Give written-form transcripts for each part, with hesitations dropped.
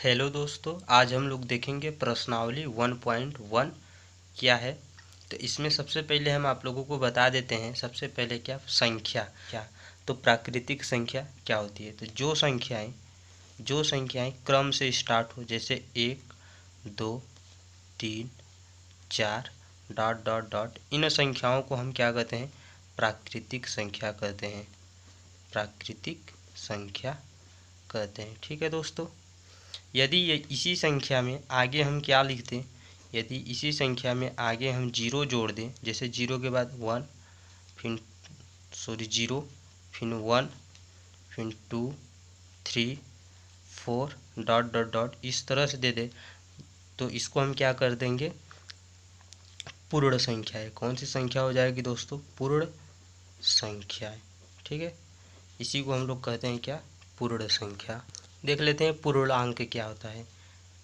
Hello दोस्तों, आज हम लोग देखेंगे प्रश्नावली 1.1 क्या है। तो इसमें सबसे पहले हम आप लोगों को बता देते हैं। सबसे पहले संख्या तो प्राकृतिक संख्या क्या होती है। तो जो संख्याएं क्रम से स्टार्ट हो, जैसे 1 2 3 4 डॉट डॉट डॉट, इन संख्याओं को हम क्या कहते हैं? प्राकृतिक संख्या कहते हैं। प्राकृतिक संख्या कहते हैं। ठीक है दोस्तों। यदि ये इसी संख्या में आगे हम क्या लिख दें? यदि इसी संख्या में आगे हम जीरो जोड़ दें, जैसे जीरो के बाद वन, फिर जीरो, फिर वन, फिर two, three, four, dot dot dot, इस तरह से दे दे, तो इसको हम क्या कर देंगे? पूर्ण संख्या है। कौन सी संख्या हो जाएगी दोस्तों? पूर्ण संख्या है। ठीक है, इसी को हम लोग कहते हैं क्या? पूर्ण संख्या। देख लेते हैं पूर्णांक क्या होता है।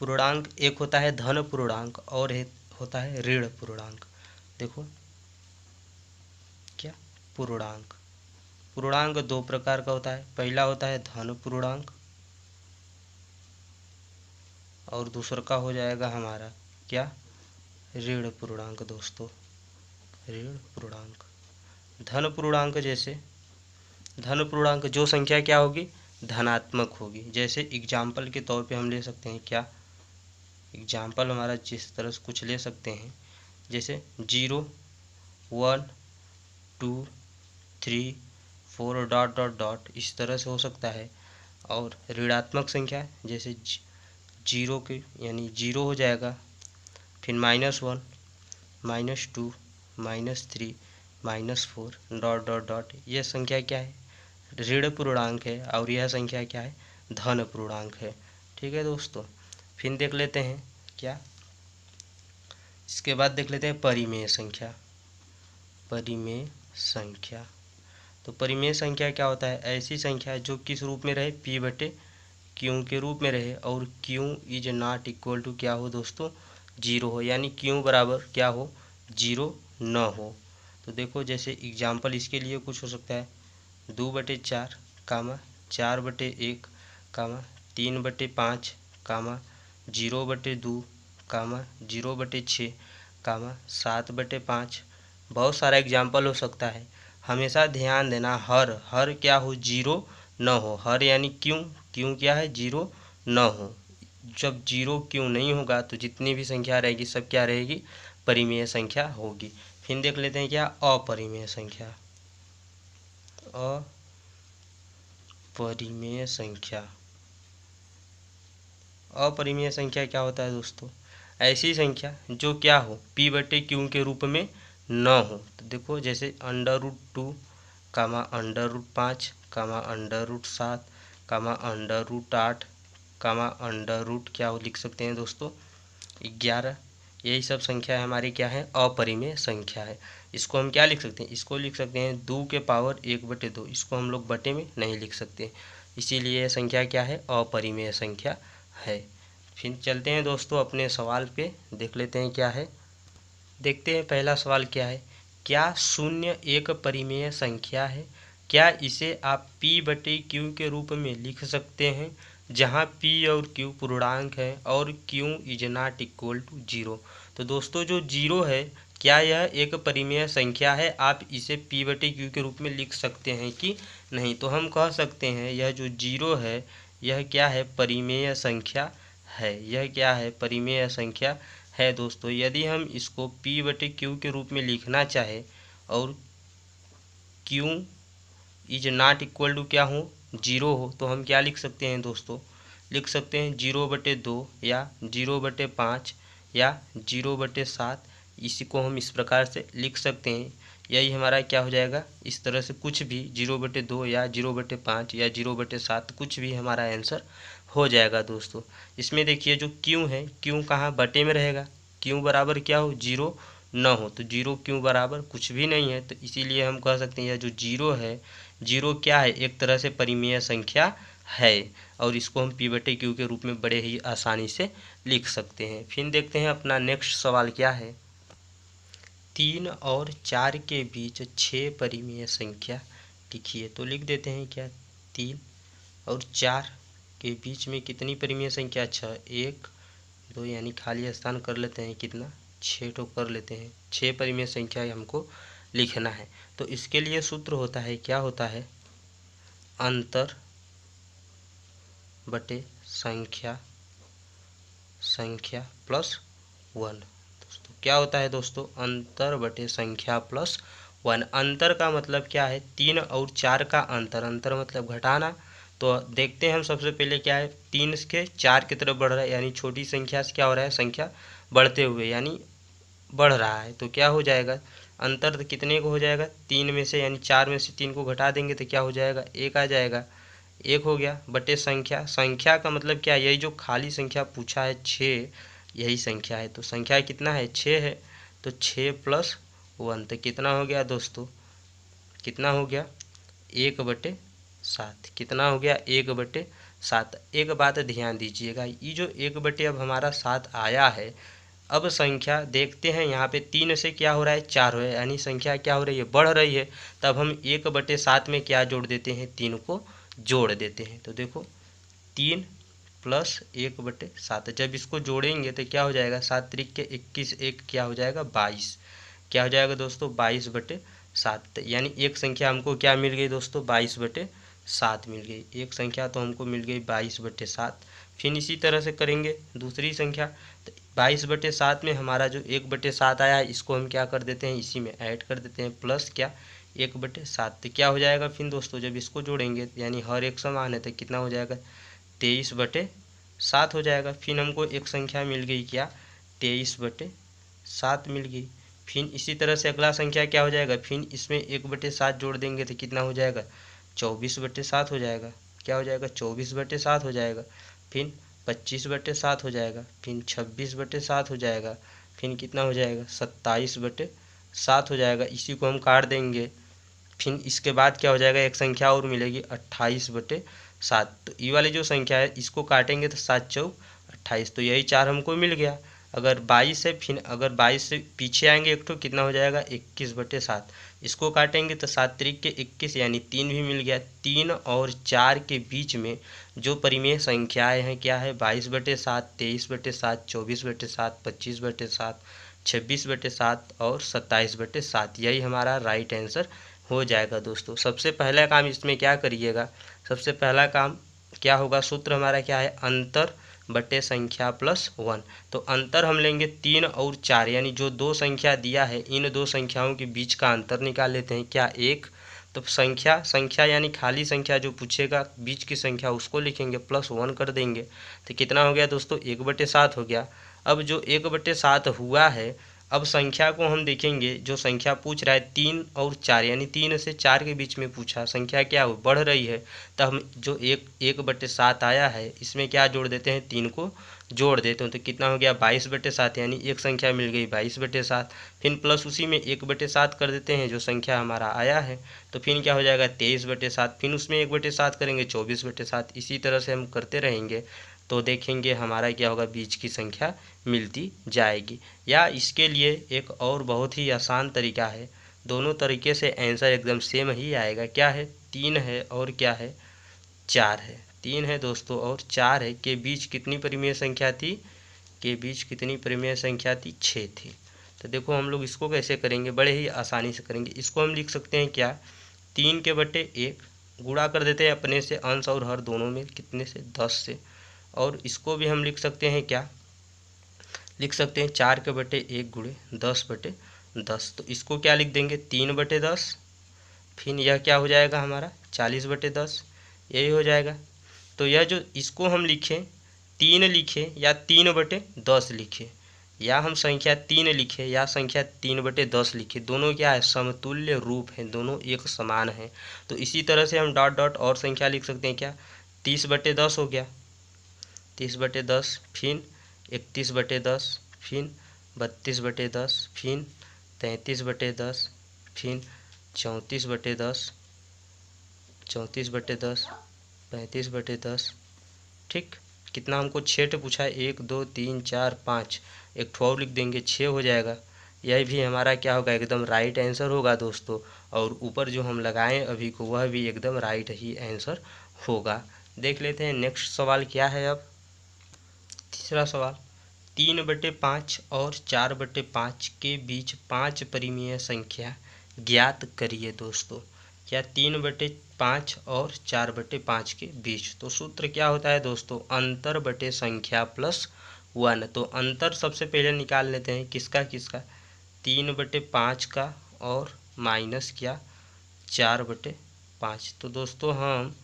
पूर्णांक एक होता है धन पूर्णांक और एक होता है ऋण पूर्णांक। देखो क्या पूर्णांक, पूर्णांक दो प्रकार का होता है। पहला होता है धन पूर्णांक और दूसरा का हो जाएगा हमारा क्या? ऋण पूर्णांक। दोस्तों ऋण पूर्णांक, धन पूर्णांक, जैसे धन पूर्णांक जो संख्या क्या होगी? धनात्मक होगी। जैसे एग्जाम्पल के तौर पे हम ले सकते हैं क्या? एग्जाम्पल हमारा जिस तरह से कुछ ले सकते हैं, जैसे 0 1 2 3 4 डॉट डॉट डॉट, इस तरह से हो सकता है। और ऋणात्मक संख्या जैसे जीरो के यानी जीरो हो जाएगा, फिर -1 -2 -3 -4 डॉट डॉट डॉट, यह संख्या क्या है? ऋण पूर्णांक है और यह संख्या क्या है? धन पूर्णांक है। ठीक है दोस्तों। फिर देख लेते हैं क्या, इसके बाद देख लेते हैं परिमेय संख्या। परिमेय संख्या, तो परिमेय संख्या क्या होता है? ऐसी संख्या जो किस रूप में रहे? p बटे क्यू के रूप में रहे और q is not equal to क्या हो दोस्तों? जीरो हो, यानी q बराबर क्या हो? जीरो न हो। तो देखो जैसे एग्जाम्पल इसके लिए कुछ हो सकता है 2/4 कामा 4/1 कामा 3/5 कामा 0/2 कामा 0/6 कामा 7/5। बहुत सारा एग्जाम्पल हो सकता है। हमेशा ध्यान देना हर क्या हो? जीरो न हो। हर यानी क्यों क्या है? जीरो न हो। जब जीरो क्यों नहीं होगा तो जितनी भी संख्या रहेगी सब क्या रहेगी? परिमेय संख्या होगी। फिर देख लेते हैं क्या? अपरिमेय संख्या। अपरिमेय संख्या, अपरिमेय संख्या क्या होता है दोस्तों? ऐसी संख्या जो क्या हो? p/q के रूप में न हो। तो देखो जैसे √2 कामा √5 कामा √7 कामा √8 कामा √ क्या हो लिख सकते हैं दोस्तों? 11। यही सब संख्या हमारी क्या है? अपरिमेय संख्या है। इसको हम क्या लिख सकते हैं? इसको लिख सकते हैं 2 के पावर 1/2। इसको हम लोग बटे में नहीं लिख सकते, इसीलिए यह संख्या क्या है? अपरिमेय संख्या है। फिर चलते हैं दोस्तों अपने सवाल पे, देख लेते हैं क्या है। देखते हैं पहला सवाल क्या है। क्या शून्य एक परिमेय संख्या है? क्या इसे आप p/q के रूप में लिख सकते हैं, जहां p और q पूर्णांक है और q is not equal to zero? तो दोस्तों जो जीरो है, क्या यह एक परिमेय संख्या है? आप इसे p/q के रूप में लिख सकते हैं कि नहीं? तो हम कह सकते हैं यह जो जीरो है यह क्या है? परिमेय संख्या है। यह क्या है? परिमेय संख्या है दोस्तों। यदि हम इसको p/q के रूप में लिखना चाहे और q is not equal to क्या हो? जीरो हो, तो हम क्या लिख सकते हैं दोस्तों? लिख सकते हैं 0/2 या 0/5 या 0/7। इसी को हम इस प्रकार से लिख सकते हैं। यही हमारा क्या हो जाएगा? इस तरह से कुछ भी 0/2 या 0/5 या 0/7 कुछ भी हमारा आंसर हो जाएगा दोस्तों। इसमें देखिए जो क्यों है, क्यों कहाँ बटे में रहेगा? क्यों बराबर क्या हो? जीरो न हो। तो जीरो क्यों बराबर कुछ भी नहीं है, तो इसीलिए हम कह सकते हैं यह जो जीरो है, जीरो क्या है? एक तरह से परिमेय संख्या है और इसको हम p/q के रूप में बड़े ही आसानी से लिख सकते हैं। फिर देखते हैं अपना नेक्स्ट सवाल क्या है। 3 और 4 के बीच 6 परिमेय संख्या लिखिए। तो लिख देते हैं क्या? 3 और 4 के बीच में कितनी परिमेय संख्या 6, 1 2 यानी खाली स्थान कर लेते हैं कितना 6 तो कर लेते हैं। 6 परिमेय संख्या हमको लिखना है। तो इसके लिए सूत्र होता है, क्या होता है, अंतर बटे संख्या प्लस 1। दोस्तों क्या होता है दोस्तों, अंतर बटे संख्या प्लस 1। अंतर का मतलब क्या है, 3 और 4 का अंतर, अंतर मतलब घटाना। तो देखते हैं हम सबसे पहले क्या है, 3 के 4 की तरफ बढ़ रहा है, यानी छोटी संख्या से क्या हो रहा है, संख्या बढ़ते हुए यानी बढ़ रहा है। तो क्या हो जाएगा, अंतर कितने को हो जाएगा, 3 में से यानी 4 में से 3 को घटा देंगे तो क्या हो जाएगा, 1 आ जाएगा। 1 हो गया बटे संख्या, संख्या का मतलब क्या है, यही जो खाली संख्या पूछा है 6, यही संख्या है। तो संख्या कितना है, 6 है। तो 6 प्लस 1 तो कितना हो गया दोस्तों, कितना हो गया 1/7। कितना हो गया 1/7। एक बात ध्यान दीजिएगा, ये जो 1 अब हमारा 7 आया है, अब संख्या देखते हैं यहाँ पे 3 से क्या हो रहा है, 4 हो रहा है, यानी संख्या क्या हो रही है, बढ़ रही है। तब हम 1/7 में क्या जोड़ देते हैं, 3 को जोड़ देते हैं। तो देखो 3 प्लस 1/7, जब इसको जोड़ेंगे तो क्या हो जाएगा, 7 त्रिक के 21, एक क्या हो जाएगा 22। क्या हो जाएगा दोस्तों 22/7। यानी एक संख्या हमको क्या मिल गई दोस्तों, 22/7 मिल गई। एक संख्या तो हमको मिल गई 22/7। फिर इसी तरह से करेंगे दूसरी संख्या। तो 22/7 में हमारा जो 1/7 आया है, इसको हम क्या कर देते हैं, इसी में ऐड कर देते हैं, प्लस क्या 1/7। तो क्या हो जाएगा फिर दोस्तों, जब इसको जोड़ेंगे यानी हर एक समान है तो कितना हो जाएगा, 23/7 हो जाएगा। फिर हमको एक संख्या मिल गई क्या, 23/7 मिल गई। फिर इसी तरह से अगला संख्या क्या हो जाएगा, फिर इसमें 1/7 जोड़ देंगे तो कितना हो जाएगा, 24/7 हो जाएगा। क्या हो जाएगा, 24/7 हो जाएगा। फिर 25/7 हो जाएगा। फिर 26/7 हो जाएगा। फिर कितना हो जाएगा, 27/7 हो जाएगा। इसी को हम काट देंगे। फिर इसके बाद क्या हो जाएगा, एक संख्या और मिलेगी 28/7। तो ये वाली जो संख्या है इसको काटेंगे तो 7 चौक 28, तो यही 4 हमको मिल गया। अगर 22 है, फिर अगर 22 से पीछे आएंगे एक तो कितना हो जाएगा, 21/7। इसको काटेंगे तो 7 त्रिक के 21 यानी 3 भी मिल गया। 3 और 4 के बीच में जो परिमेय संख्याएं हैं क्या है, 22/7, 23/7, 24/7, 25/7, 26/7 और 27/7। यही हमारा राइट आंसर हो जाएगा दोस्तों। सबसे पहला काम इसमें क्या करिएगा, सबसे पहला काम क्या होगा, सूत्र हमारा क्या है, अंतर बटे संख्या प्लस 1। तो अंतर हम लेंगे 3 और 4, यानी जो दो संख्या दिया है इन दो संख्याओं के बीच का अंतर निकाल लेते हैं, क्या 1। तो संख्या यानी खाली संख्या जो पूछेगा बीच की संख्या उसको लिखेंगे, प्लस 1 कर देंगे। तो कितना हो गया दोस्तों, 1/7 हो गया। अब जो 1/7 हुआ है, अब संख्या को हम देखेंगे, जो संख्या पूछ रहा है 3 और 4, यानी 3 से 4 के बीच में पूछा, संख्या क्या हो, बढ़ रही है। तो हम जो 1/7 आया है इसमें क्या जोड़ देते हैं, 3 को जोड़ देते हैं। तो कितना हो गया 22/7, यानी एक संख्या मिल गई 22/7। फिर प्लस उसी में 1/7 कर देते हैं जो संख्या हमारा आया है। तो फिर क्या हो जाएगा 23/7, फिर उसमें 1/7 करेंगे 24/7। इसी तरह से हम करते रहेंगे तो देखेंगे हमारा क्या होगा, बीच की संख्या मिलती जाएगी। या इसके लिए एक और बहुत ही आसान तरीका है, दोनों तरीके से आंसर एकदम सेम ही आएगा। क्या है, 3 है और क्या है, 4 है। 3 है दोस्तों और 4 है, के बीच कितनी परिमेय संख्या थी, के बीच कितनी परिमेय संख्या थी, 6 थी। तो देखो हम लोग इसको कैसे करेंगे, बड़े ही आसानी से करेंगे। इसको हम लिख सकते हैं क्या, 3/1 गुणा कर देते हैं अपने से, अंश और हर दोनों में, कितने से, 10 से। और इसको भी हम लिख सकते हैं क्या, लिख सकते हैं 4/1 गुणे 10/10। तो इसको क्या लिख देंगे, 3/10। फिर यह क्या हो जाएगा हमारा 40/10, यही हो जाएगा। तो यह जो इसको हम लिखें 3 लिखें या 3/10 लिखें, या हम संख्या 3 लिखें या संख्या 3/10 लिखें, दोनों क्या है, समतुल्य रूप हैं, दोनों एक समान हैं। तो इसी तरह से हम डॉट डॉट और संख्या लिख सकते हैं क्या, 30/10 हो गया, 30/10, फिर 31/10, फिर 32/10, फिर 33/10, फिर 34/10, 34/10, 35/10। ठीक, कितना हमको 6 पूछा है, 1 2 3 4 5, एक ठो और लिख देंगे, 6 हो जाएगा। यह भी हमारा क्या होगा, एकदम राइट आंसर होगा दोस्तों। और ऊपर जो हम लगाएं अभी को, वह भी एकदम राइट ही आंसर होगा देख लेते हैं नेक्स्ट सवाल क्या है। अब तीसरा सवाल, 3/5 और 4/5 के बीच 5 परिमेय संख्या ज्ञात करिए दोस्तों। क्या 3/5 और 4/5 के बीच, तो सूत्र क्या होता है दोस्तों, अंतर बटे संख्या प्लस 1। तो अंतर सबसे पहले निकाल लेते हैं, किसका किसका, 3/5 का और माइनस क्या 4/5। तो दोस्तों हम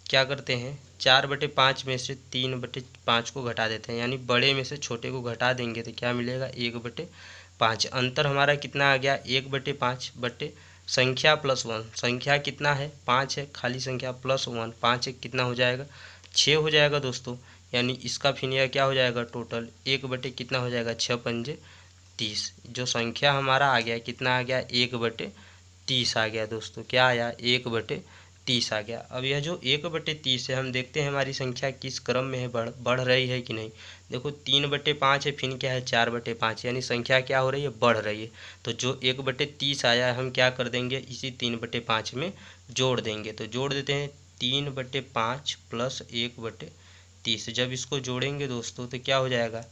क्या करते हैं, 4/5 में से 3/5 को घटा देते हैं, यानी बड़े में से छोटे को घटा देंगे तो क्या मिलेगा 1/5। अंतर हमारा कितना आ गया 1/5 बटे संख्या प्लस 1। संख्या कितना है 5 है, खाली संख्या प्लस 1 5 है, कितना हो जाएगा 6 हो जाएगा दोस्तों। यानी इसका फिर यह क्या हो जाएगा टोटल 1 कितना हो जाएगा 6×5 = 30। जो संख्या हमारा आ गया कितना आ गया 1/30 आ गया दोस्तों। क्या आया 1/30 आ गया। अब यह जो 1/30 है हम देखते हैं हमारी संख्या किस क्रम में है, बढ़ रही है कि नहीं। देखो 3/5 है, फिर क्या है 4/5, यानी संख्या क्या हो रही है बढ़ रही है। तो जो 1/30 आया है हम क्या कर देंगे इसी 3/5 में जोड़ देंगे। तो जोड़ देते हैं 3/5 + 1/30। जब इसको जोड़ेंगे दोस्तों तो क्या हो जाएगा,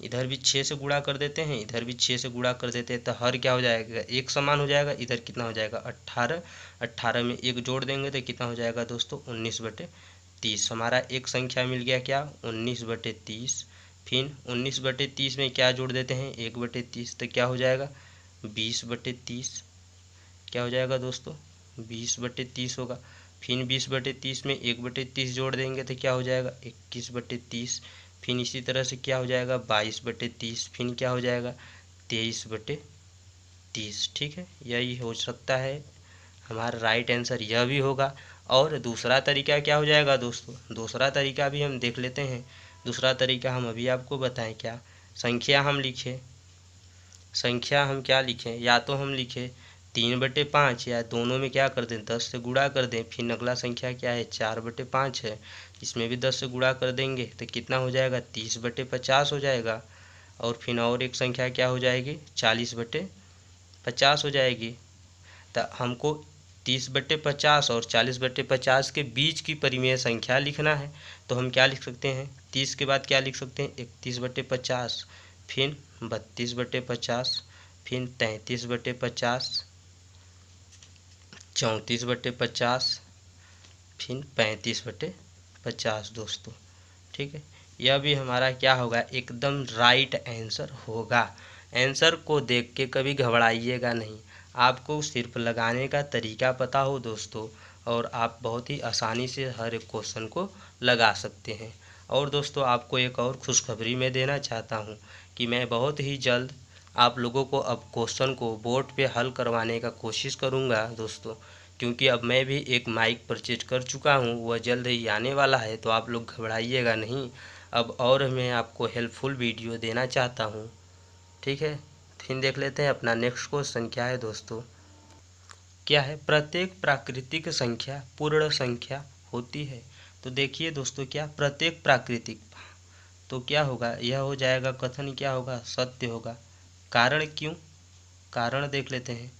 इधर भी 6 से गुणा कर देते हैं, इधर भी 6 से गुणा कर देते हैं, तो हर क्या हो जाएगा एक समान हो जाएगा। इधर कितना हो जाएगा 18, 18 में 1 जोड़ देंगे तो कितना हो जाएगा दोस्तों 19/30। हमारा एक संख्या मिल गया क्या 19/30। फिर 19/30 में क्या जोड़ देते हैं 1/30, तो क्या हो जाएगा 20/30। क्या हो जाएगा दोस्तों 20/30 होगा। फिर 20/30 में 1/30 जोड़ देंगे तो क्या हो जाएगा 21/30। फिर इसी तरह से क्या हो जाएगा 22/30। फिर क्या हो जाएगा 23/30। ठीक है, यही हो सकता है हमारा राइट आंसर, यह भी होगा। और दूसरा तरीका क्या हो जाएगा दोस्तों, दूसरा तरीका भी हम देख लेते हैं। दूसरा तरीका हम अभी आपको बताएं, क्या संख्या हम लिखें, संख्या हम क्या लिखें, या तो हम लिखें 3/5 या दोनों में क्या कर दें 10 से गुणा कर दें। फिर अगला संख्या क्या है 4/5 है, इसमें भी 10 से गुणा कर देंगे तो कितना हो जाएगा 30/50 हो जाएगा। और फिर और एक संख्या क्या हो जाएगी 40/50 हो जाएगी। तो हमको 30/50 और 40/50 के बीच की परिमेय संख्या लिखना है। तो हम क्या लिख सकते हैं 30 के बाद क्या लिख सकते हैं 31/50, फिर 32/50, फिर 33/50, 34/50, फिर 35/50 दोस्तों। ठीक है, यह भी हमारा क्या होगा एकदम राइट आंसर होगा। आंसर को देख के कभी घबराइएगा नहीं, आपको सिर्फ लगाने का तरीका पता हो दोस्तों, और आप बहुत ही आसानी से हर एक क्वेश्चन को लगा सकते हैं। और दोस्तों आपको एक और खुशखबरी मैं देना चाहता हूँ कि मैं बहुत ही जल्द आप लोगों को अब क्वेश्चन को बोर्ड पे हल करवाने का कोशिश करूँगा दोस्तों, क्योंकि अब मैं भी एक माइक परचेज कर चुका हूँ, वह जल्द ही आने वाला है। तो आप लोग घबराइएगा नहीं, अब और मैं आपको हेल्पफुल वीडियो देना चाहता हूँ। ठीक है, फिर देख लेते हैं अपना नेक्स्ट क्वेश्चन क्या है दोस्तों। क्या है, प्रत्येक प्राकृतिक संख्या पूर्ण संख्या होती है। तो देखिए दोस्तों क्या प्रत्येक प्राकृतिक, तो क्या होगा यह हो जाएगा कथन क्या होगा सत्य होगा। कारण क्यों, कारण देख लेते हैं।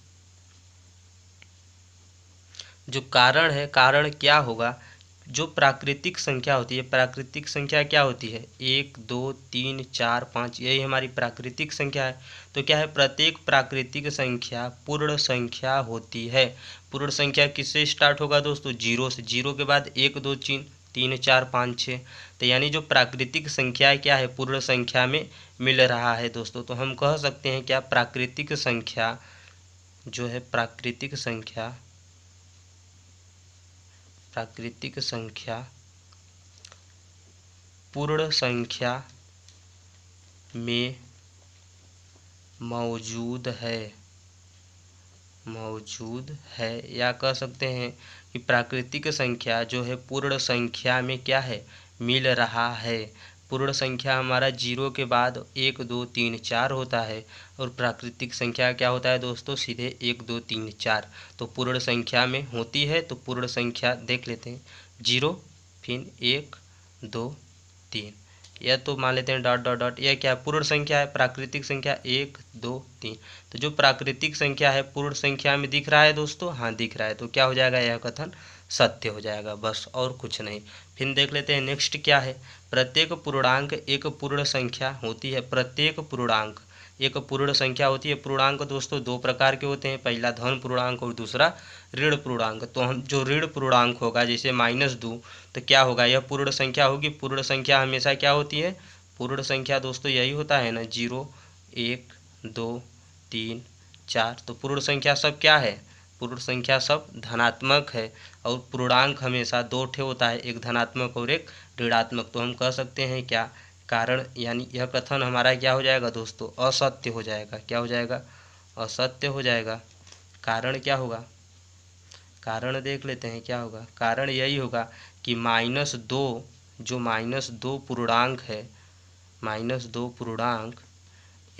जो कारण है, कारण क्या होगा, जो प्राकृतिक संख्या होती है, प्राकृतिक संख्या क्या होती है 1 2 3 4 5, यही हमारी प्राकृतिक संख्या है। तो क्या है प्रत्येक प्राकृतिक संख्या पूर्ण संख्या होती है। पूर्ण संख्या किससे स्टार्ट होगा दोस्तों 0 से, 0 के बाद 1 2 3 4 5 6। तो यानी जो प्राकृतिक संख्या क्या है पूर्ण संख्या में मिल रहा है दोस्तों। तो हम कह सकते हैं क्या प्राकृतिक संख्या जो है प्राकृतिक संख्या, प्राकृतिक संख्या पूर्ण संख्या में मौजूद है, मौजूद है। या कह सकते हैं कि प्राकृतिक संख्या जो है पूर्ण संख्या में क्या है मिल रहा है। पूर्ण संख्या हमारा 0 के बाद 1 2 3 4 होता है, और प्राकृतिक संख्या क्या होता है दोस्तों सीधे 1 2 3 4। तो पूर्ण संख्या में होती है, तो पूर्ण संख्या देख लेते हैं 0 फिर 1 2 3, यह तो मान लेते हैं डॉट डॉट डॉट, यह क्या पूर्ण संख्या है प्राकृतिक संख्या 1 2 3। तो जो प्राकृतिक संख्या है पूर्ण संख्या में दिख रहा है दोस्तों, हाँ दिख रहा है, तो क्या हो जाएगा यह कथन सत्य हो जाएगा, बस और कुछ नहीं। फिर देख लेते हैं नेक्स्ट क्या है। प्रत्येक पूर्णांक एक पूर्ण संख्या होती है। प्रत्येक पूर्णांक एक पूर्ण संख्या होती है। पूर्णांक दोस्तों दो प्रकार के होते हैं, पहला धन पूर्णांक और दूसरा ऋण पूर्णांक। तो हम जो ऋण पूर्णांक होगा जैसे -2, तो क्या होगा, यह पूर्ण संख्या होगी। पूर्ण संख्या हमेशा क्या होती है, पूर्ण संख्या दोस्तों यही होता है ना, 0 1 2 3 4। तो पूर्ण संख्या सब क्या है, पूर्ण संख्या सब धनात्मक है। और पूर्णांक हमेशा दो ठे होता है, एक धनात्मक और एक ऋणात्मक। तो हम कह सकते हैं क्या, कारण यानी यह कथन हमारा क्या हो जाएगा दोस्तों, असत्य हो जाएगा। क्या हो जाएगा, असत्य हो जाएगा। कारण क्या होगा, कारण देख लेते हैं क्या होगा। कारण यही होगा कि -2, जो -2 पूर्णांक है, -2 पूर्णांक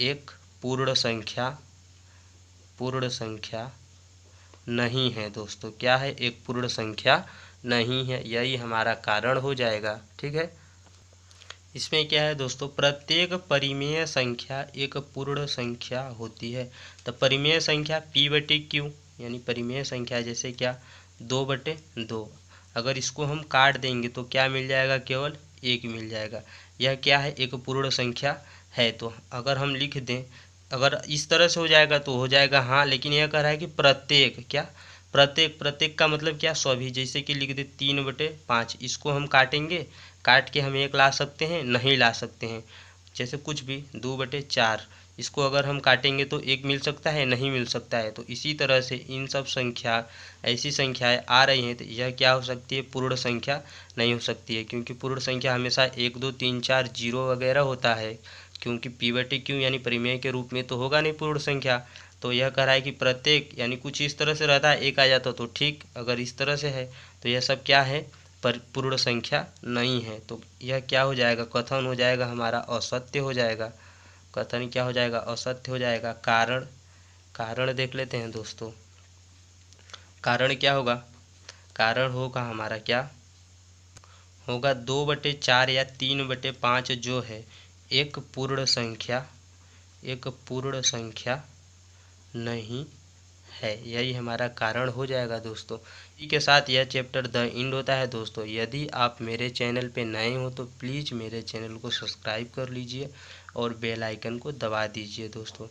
एक पूर्ण संख्या नहीं है दोस्तों। क्या है, एक पूर्ण संख्या नहीं है, यही हमारा कारण हो जाएगा। ठीक है। इसमें क्या है दोस्तों, प्रत्येक परिमेय संख्या एक पूर्ण संख्या होती है। तो परिमेय संख्या P/Q, यानी परिमेय संख्या जैसे क्या, 2/2। अगर इसको हम काट देंगे तो क्या मिल जाएगा, केवल 1 मिल जाएगा। यह क्या है, एक पूर्ण संख्या है। तो अगर हम लिख दें, अगर इस तरह से हो जाएगा तो हो जाएगा हाँ, लेकिन यह कह रहा है कि प्रत्येक, क्या प्रत्येक, प्रत्येक का मतलब क्या, सभी। जैसे कि लिख दे 3/5, इसको हम काटेंगे, काट के हम 1 ला सकते हैं, नहीं ला सकते हैं। जैसे कुछ भी 2/4, इसको अगर हम काटेंगे तो 1 मिल सकता है, नहीं मिल सकता है। तो इसी तरह से इन सब संख्या, ऐसी संख्याएं आ रही हैं तो यह क्या हो सकती है, पूर्ण संख्या नहीं हो सकती है। क्योंकि पूर्ण संख्या हमेशा 1 2 3 4 0 वगैरह होता है। क्योंकि P/Q यानी परिमेय के रूप में तो होगा नहीं पूर्ण संख्या। तो यह कह रहा है कि प्रत्येक यानी कुछ इस तरह से रहता है, 1 आ जाता तो ठीक, अगर इस तरह से है तो यह सब क्या है, पर पूर्ण संख्या नहीं है। तो यह क्या हो जाएगा, कथन हो जाएगा हमारा असत्य हो जाएगा। कथन क्या हो जाएगा, असत्य हो जाएगा। कारण, कारण देख लेते हैं दोस्तों। कारण क्या होगा, कारण होगा हमारा क्या होगा, 2/4 या 3/5 जो है एक पूर्ण संख्या, एक पूर्ण संख्या नहीं है, यही हमारा कारण हो जाएगा दोस्तों। इसी के साथ यह चैप्टर द एंड होता है दोस्तों। यदि आप मेरे चैनल पे नए हो तो प्लीज़ मेरे चैनल को सब्सक्राइब कर लीजिए और बेल आइकन को दबा दीजिए दोस्तों।